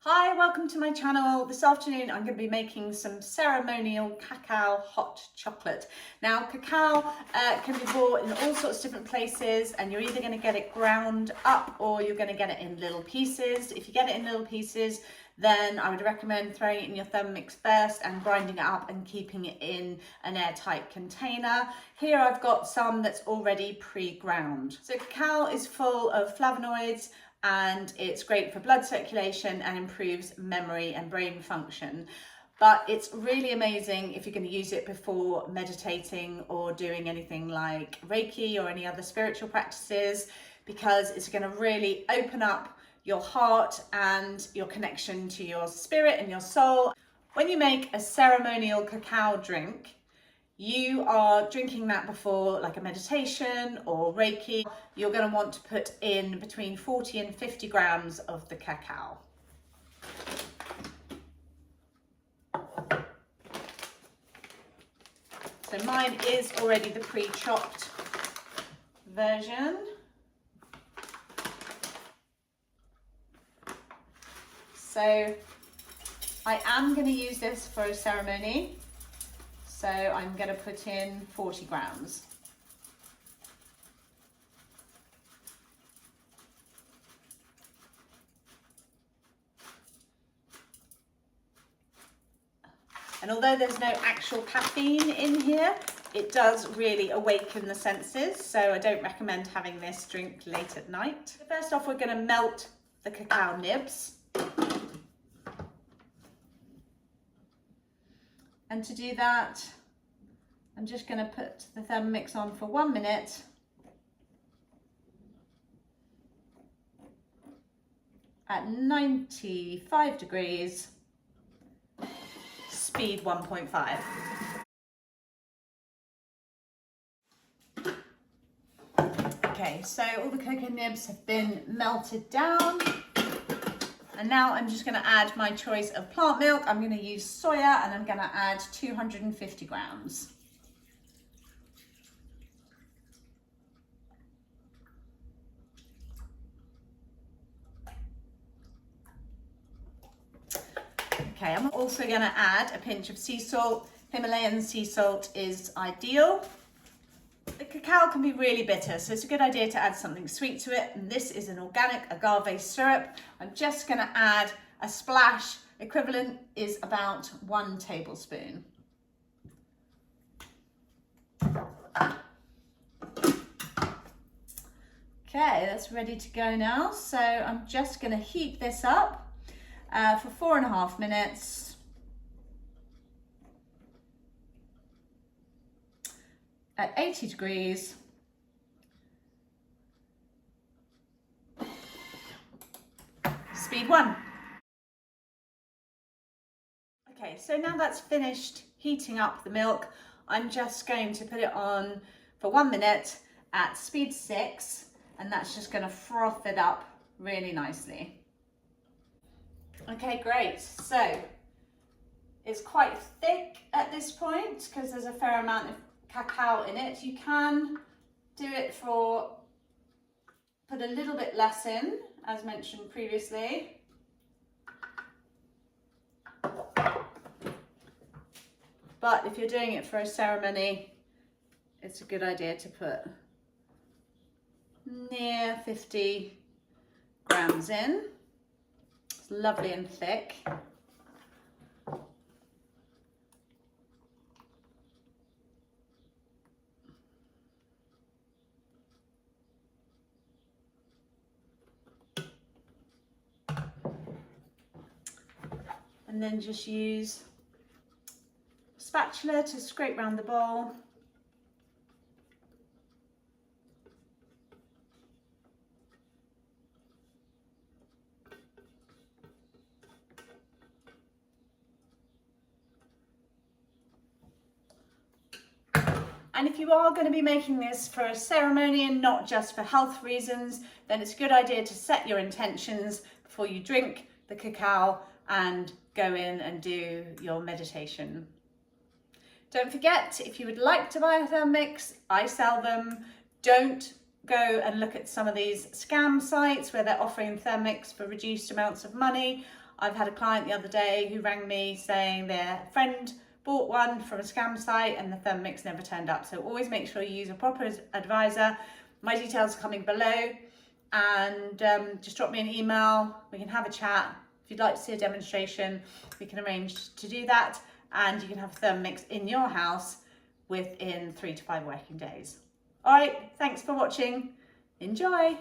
Hi, welcome to my channel. This afternoon I'm going to be making some ceremonial cacao hot chocolate. Now cacao can be bought in all sorts of different places, and you're either going to get it ground up or you're going to get it in little pieces. If you get it in little pieces, then I would recommend throwing it in your Thermomix first and grinding it up and keeping it in an airtight container. Here I've got some that's already pre-ground. So cacao is full of flavonoids, and it's great for blood circulation and improves memory and brain function. But it's really amazing if you're going to use it before meditating or doing anything like Reiki or any other spiritual practices, because it's going to really open up your heart and your connection to your spirit and your soul. When you make a ceremonial cacao drink, you are drinking that before like a meditation or Reiki. You're going to want to put in between 40 and 50 grams of the cacao. So mine is already the pre-chopped version. So I am going to use this for a ceremony. So I'm going to put in 40 grams. And although there's no actual caffeine in here, it does really awaken the senses. So I don't recommend having this drink late at night. First off, we're going to melt the cacao nibs. And to do that, I'm just going to put the Thermomix on for 1 minute. At 95 degrees, speed 1.5. Okay, so all the cocoa nibs have been melted down. And now I'm just going to add my choice of plant milk. I'm going to use soya, and I'm going to add 250 grams. Okay, I'm also going to add a pinch of sea salt. Himalayan sea salt is ideal. The cacao can be really bitter, so it's a good idea to add something sweet to it. And this is an organic agave syrup. I'm just going to add a splash. Equivalent is about 1 tablespoon. Okay, that's ready to go now. So I'm just going to heat this up for 4.5 minutes. At 80 degrees. Speed 1. Okay, so now that's finished heating up the milk, I'm just going to put it on for 1 minute at speed 6, and that's just going to froth it up really nicely. Okay, great. So it's quite thick at this point because there's a fair amount of cacao in it. You can do it put a little bit less in, as mentioned previously. But if you're doing it for a ceremony, it's a good idea to put near 50 grams in. It's lovely and thick. And then just use a spatula to scrape around the bowl. And if you are going to be making this for a ceremony and not just for health reasons, then it's a good idea to set your intentions before you drink the cacao and go in and do your meditation. Don't forget, if you would like to buy a Thermomix, I sell them. Don't go and look at some of these scam sites where they're offering Thermomix for reduced amounts of money. I've had a client the other day who rang me saying their friend bought one from a scam site and the Thermomix never turned up. So always make sure you use a proper advisor. My details are coming below, and just drop me an email. We can have a chat. If you'd like to see a demonstration, we can arrange to do that, and you can have a Thermomix in your house within 3 to 5 working days. All right, thanks for watching. Enjoy.